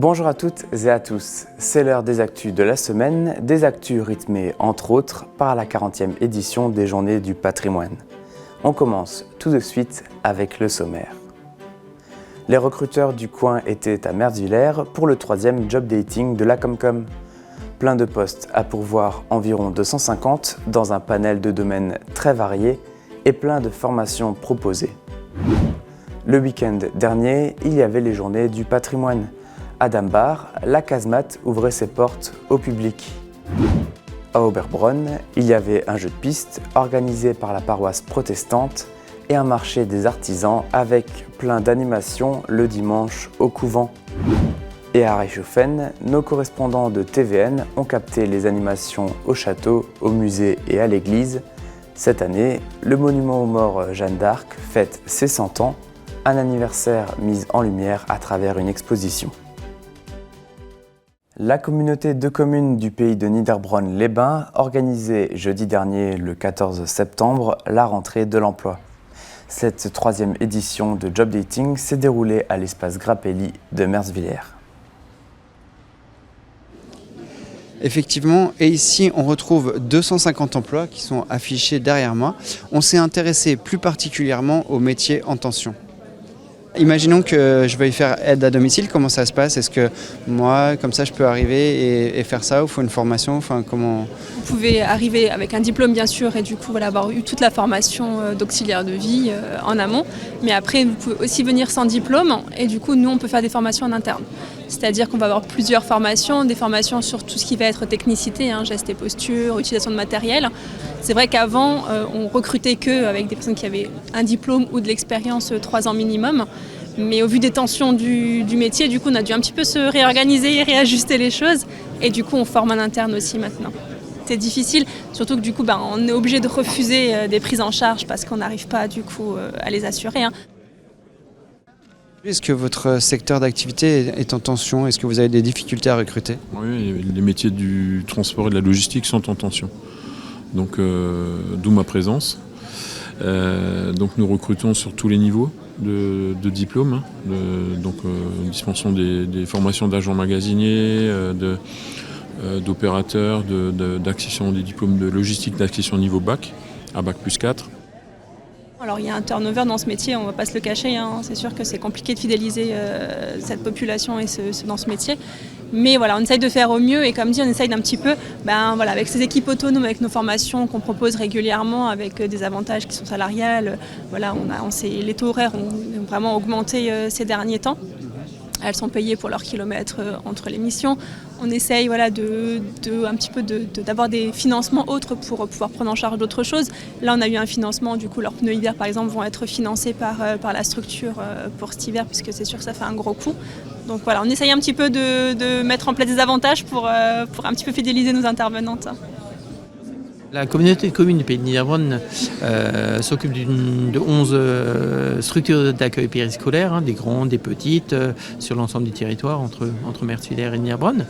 Bonjour à toutes et à tous, c'est l'heure des actus de la semaine, des actus rythmées entre autres par la 40e édition des Journées du patrimoine. On commence tout de suite avec le sommaire. Les recruteurs du coin étaient à Merzwiller pour le 3e job dating de la Comcom. Plein de postes à pourvoir, environ 250 dans un panel de domaines très variés et plein de formations proposées. Le week-end dernier, il y avait les Journées du patrimoine. À Dambar, la casemate ouvrait ses portes au public. À Oberbronn, il y avait un jeu de piste organisé par la paroisse protestante et un marché des artisans avec plein d'animations le dimanche au couvent. Et à Reichshofen, nos correspondants de TVN ont capté les animations au château, au musée et à l'église. Cette année, le monument aux morts Jeanne d'Arc fête ses 100 ans, un anniversaire mis en lumière à travers une exposition. La communauté de communes du pays de Niederbronn-les-Bains organisait jeudi dernier, le 14 septembre, la rentrée de l'emploi. Cette 3e édition de Job Dating s'est déroulée à l'espace Grappelli de Merzwiller. Effectivement, et ici on retrouve 250 emplois qui sont affichés derrière moi. On s'est intéressé plus particulièrement aux métiers en tension. Imaginons que je veuille faire aide à domicile, comment ça se passe? Est-ce que moi, comme ça, je peux arriver et faire ça ou il faut une formation? Comment... Vous pouvez arriver avec un diplôme bien sûr et du coup avoir eu toute la formation d'auxiliaire de vie en amont. Mais après, vous pouvez aussi venir sans diplôme et du coup, nous, on peut faire des formations en interne. C'est-à-dire qu'on va avoir plusieurs formations, des formations sur tout ce qui va être technicité, gestes et postures, utilisation de matériel. C'est vrai qu'avant, on recrutait qu'avec des personnes qui avaient un diplôme ou de l'expérience 3 ans minimum. Mais au vu des tensions du métier, du coup, on a dû un petit peu se réorganiser et réajuster les choses. Et du coup, on forme en interne aussi maintenant. C'est difficile, surtout que du coup, on est obligé de refuser des prises en charge parce qu'on n'arrive pas du coup à les assurer. Est-ce que votre secteur d'activité est en tension? Est-ce que vous avez des difficultés à recruter? Oui, les métiers du transport et de la logistique sont en tension. Donc, d'où ma présence. Donc nous recrutons sur tous les niveaux de diplômes. Nous dispensons des formations d'agents magasiniers, d'opérateurs, d'accession des diplômes de logistique d'accession niveau bac, à bac plus 4. Alors il y a un turnover dans ce métier, on ne va pas se le cacher, c'est sûr que c'est compliqué de fidéliser cette population et dans ce métier. Mais voilà, on essaye de faire au mieux et comme dit, on essaye d'un petit peu, avec ces équipes autonomes, avec nos formations qu'on propose régulièrement, avec des avantages qui sont salariales. Les taux horaires ont vraiment augmenté ces derniers temps. Elles sont payées pour leurs kilomètres entre les missions. On essaye d'avoir des financements autres pour pouvoir prendre en charge d'autres choses. Là, on a eu un financement, du coup, leurs pneus hiver, par exemple, vont être financés par la structure pour cet hiver, puisque c'est sûr que ça fait un gros coût. Donc voilà, on essaye un petit peu de mettre en place des avantages pour un petit peu fidéliser nos intervenantes. La communauté de communes du pays de Niederbronn s'occupe de 11 structures d'accueil périscolaire, des grandes, des petites, sur l'ensemble du territoire entre Merzwiller et Niederbronn.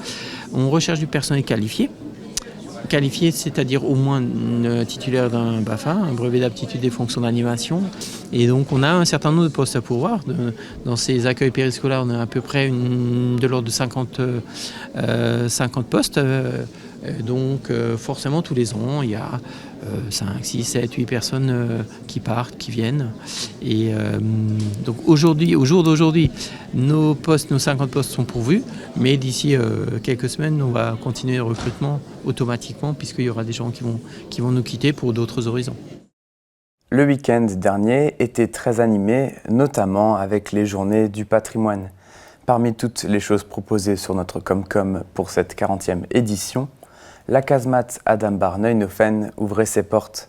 On recherche du personnel qualifié. Qualifié, c'est-à-dire au moins titulaire d'un BAFA, un brevet d'aptitude des fonctions d'animation. Et donc on a un certain nombre de postes à pourvoir. Dans ces accueils périscolaires, on a à peu près de l'ordre de 50 postes. Donc forcément tous les ans il y a 5, 6, 7, 8 personnes qui partent, qui viennent. Et donc au jour d'aujourd'hui, nos 50 postes sont pourvus, mais d'ici quelques semaines on va continuer le recrutement automatiquement puisqu'il y aura des gens qui vont nous quitter pour d'autres horizons. Le week-end dernier était très animé, notamment avec les Journées du patrimoine. Parmi toutes les choses proposées sur notre Comcom pour cette 40e édition, la casemate à Dambar-Neuenhofen ouvrait ses portes.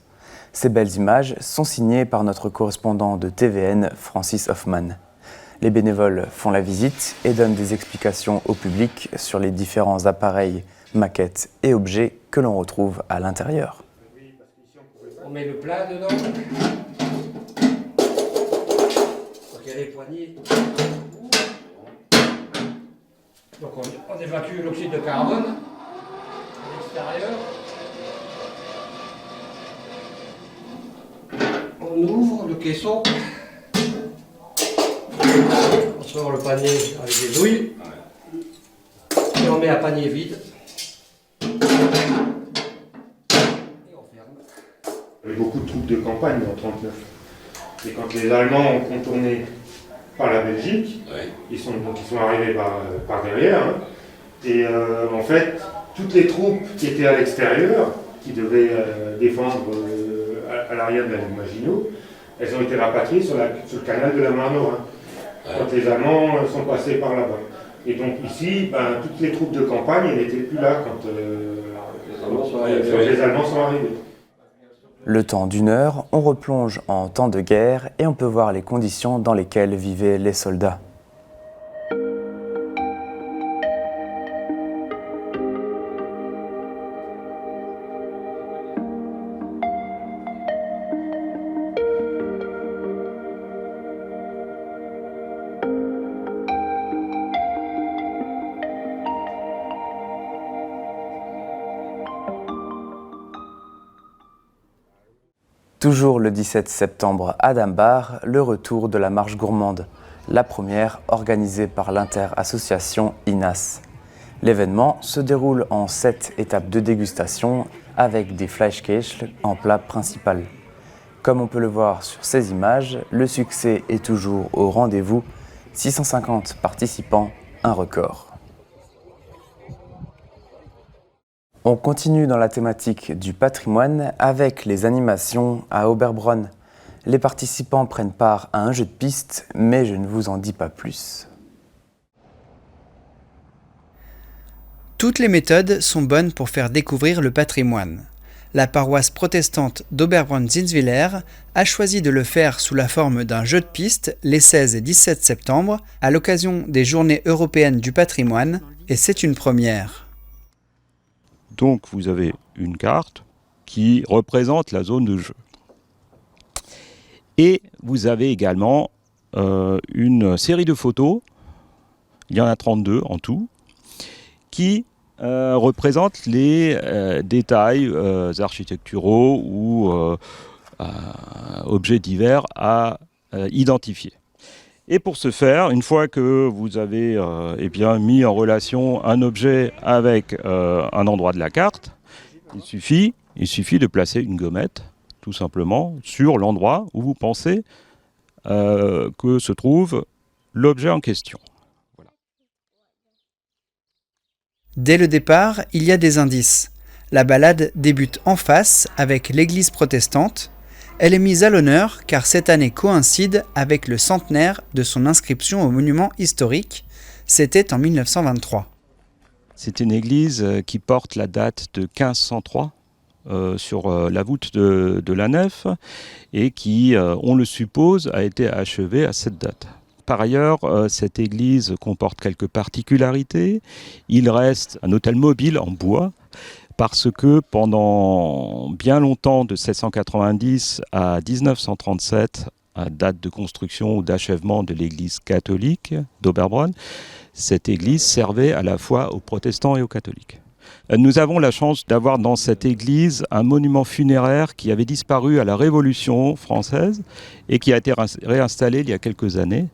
Ces belles images sont signées par notre correspondant de TVN, Francis Hoffman. Les bénévoles font la visite et donnent des explications au public sur les différents appareils, maquettes et objets que l'on retrouve à l'intérieur. On met le plat dedans. Il y a les poignées. Donc on évacue l'oxyde de carbone. On ouvre le caisson, on sort le panier avec des douilles, on met un panier vide. Et on ferme. Il y avait beaucoup de troupes de campagne en 1939. Et quand les Allemands ont contourné par la Belgique, ils sont arrivés par derrière. Hein. Et en fait, toutes les troupes qui étaient à l'extérieur, qui devaient défendre à l'arrière de la ligne Maginot, elles ont été rapatriées sur le canal de la Marne-Rhin, quand les Allemands sont passés par là-bas. Et donc ici, toutes les troupes de campagne, elles n'étaient plus là quand les Allemands sont arrivés. Le temps d'une heure, on replonge en temps de guerre et on peut voir les conditions dans lesquelles vivaient les soldats. Toujours le 17 septembre à Dambar, le retour de la marche gourmande, la première organisée par l'inter-association INAS. L'événement se déroule en 7 étapes de dégustation avec des Fleischkäse en plat principal. Comme on peut le voir sur ces images, le succès est toujours au rendez-vous. 650 participants, un record. On continue dans la thématique du patrimoine avec les animations à Oberbronn. Les participants prennent part à un jeu de piste, mais je ne vous en dis pas plus. Toutes les méthodes sont bonnes pour faire découvrir le patrimoine. La paroisse protestante d'Oberbronn-Zinswiller a choisi de le faire sous la forme d'un jeu de piste les 16 et 17 septembre à l'occasion des Journées européennes du patrimoine, et c'est une première. Donc vous avez une carte qui représente la zone de jeu. Et vous avez également une série de photos, il y en a 32 en tout, qui représentent les détails architecturaux ou objets divers à identifier. Et pour ce faire, une fois que vous avez mis en relation un objet avec un endroit de la carte, il suffit de placer une gommette, tout simplement, sur l'endroit où vous pensez que se trouve l'objet en question. Voilà. Dès le départ, il y a des indices. La balade débute en face avec l'église protestante. Elle est mise à l'honneur car cette année coïncide avec le centenaire de son inscription au monument historique. C'était en 1923. C'est une église qui porte la date de 1503 sur la voûte de la nef et qui, on le suppose, a été achevée à cette date. Par ailleurs, cette église comporte quelques particularités. Il reste un autel mobile en bois, parce que pendant bien longtemps, de 1790 à 1937, à date de construction ou d'achèvement de l'église catholique d'Oberbronn, cette église servait à la fois aux protestants et aux catholiques. Nous avons la chance d'avoir dans cette église un monument funéraire qui avait disparu à la Révolution française et qui a été réinstallé il y a quelques années.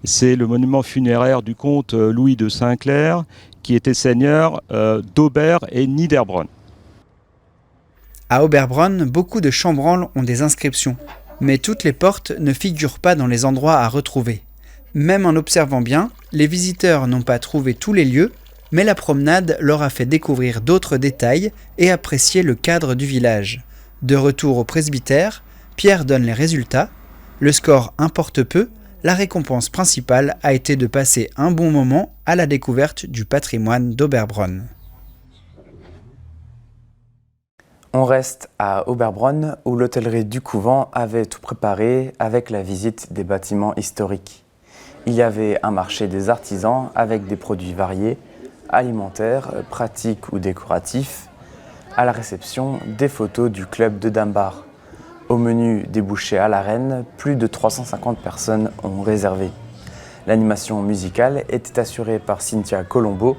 C'est le monument funéraire du comte Louis de Saint-Clair, qui était seigneur d'Ober et Niederbronn. À Oberbronn, beaucoup de chambranles ont des inscriptions, mais toutes les portes ne figurent pas dans les endroits à retrouver. Même en observant bien, les visiteurs n'ont pas trouvé tous les lieux, mais la promenade leur a fait découvrir d'autres détails et apprécier le cadre du village. De retour au presbytère, Pierre donne les résultats. Le score importe peu. La récompense principale a été de passer un bon moment à la découverte du patrimoine d'Oberbronn. On reste à Oberbronn où l'hôtellerie du couvent avait tout préparé avec la visite des bâtiments historiques. Il y avait un marché des artisans avec des produits variés, alimentaires, pratiques ou décoratifs. À la réception, des photos du club de Dambar. Au menu débouché à l'arène, plus de 350 personnes ont réservé. L'animation musicale était assurée par Cynthia Colombo.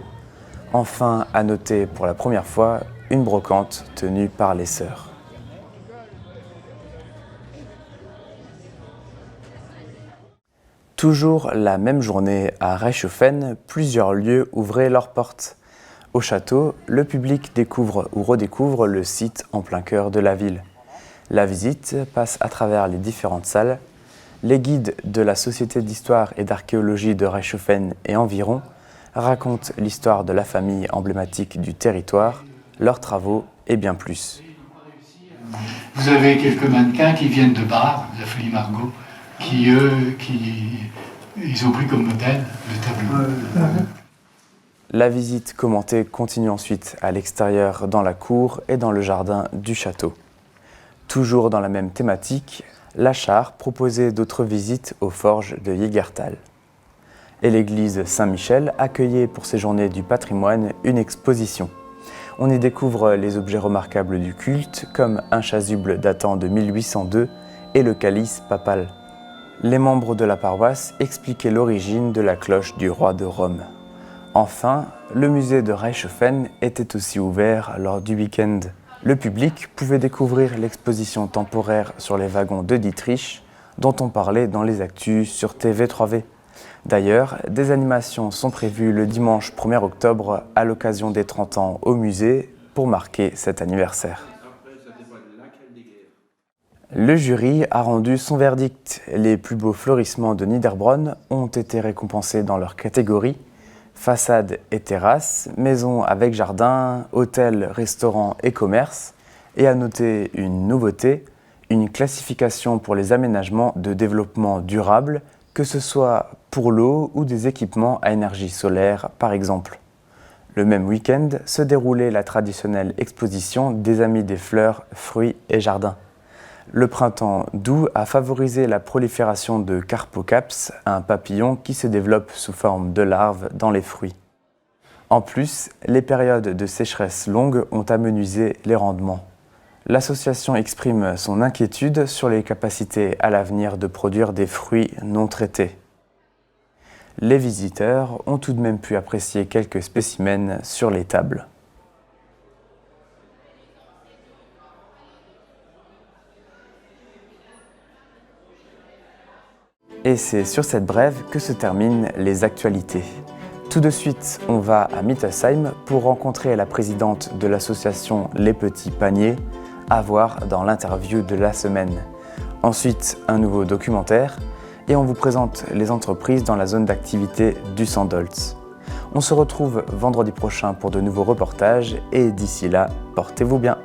Enfin, à noter pour la première fois, une brocante tenue par les sœurs. Toujours la même journée à Reichshofen, plusieurs lieux ouvraient leurs portes. Au château, le public découvre ou redécouvre le site en plein cœur de la ville. La visite passe à travers les différentes salles. Les guides de la Société d'histoire et d'archéologie de Reichshoffen et environ racontent l'histoire de la famille emblématique du territoire, leurs travaux et bien plus. Vous avez quelques mannequins qui viennent de Bar, la Folie Margot, qui ils ont pris comme modèle le tableau. La visite commentée continue ensuite à l'extérieur dans la cour et dans le jardin du château. Toujours dans la même thématique, Lachar proposait d'autres visites aux forges de Jägertal. Et l'église Saint-Michel accueillait pour ces journées du patrimoine une exposition. On y découvre les objets remarquables du culte, comme un chasuble datant de 1802 et le calice papal. Les membres de la paroisse expliquaient l'origine de la cloche du roi de Rome. Enfin, le musée de Reichshoffen était aussi ouvert lors du week-end. Le public pouvait découvrir l'exposition temporaire sur les wagons de Dietrich, dont on parlait dans les actus sur TV3V. D'ailleurs, des animations sont prévues le dimanche 1er octobre à l'occasion des 30 ans au musée pour marquer cet anniversaire. Le jury a rendu son verdict. Les plus beaux florissements de Niederbronn ont été récompensés dans leur catégorie. Façades et terrasses, maisons avec jardin, hôtels, restaurants et commerces. Et à noter une nouveauté, une classification pour les aménagements de développement durable, que ce soit pour l'eau ou des équipements à énergie solaire par exemple. Le même week-end se déroulait la traditionnelle exposition des Amis des fleurs, fruits et jardins. Le printemps doux a favorisé la prolifération de Carpocaps, un papillon qui se développe sous forme de larves dans les fruits. En plus, les périodes de sécheresse longue ont amenuisé les rendements. L'association exprime son inquiétude sur les capacités à l'avenir de produire des fruits non traités. Les visiteurs ont tout de même pu apprécier quelques spécimens sur les tables. Et c'est sur cette brève que se terminent les actualités. Tout de suite, on va à Mittersheim pour rencontrer la présidente de l'association Les Petits Paniers, à voir dans l'interview de la semaine. Ensuite, un nouveau documentaire et on vous présente les entreprises dans la zone d'activité du Sandholz. On se retrouve vendredi prochain pour de nouveaux reportages et d'ici là, portez-vous bien.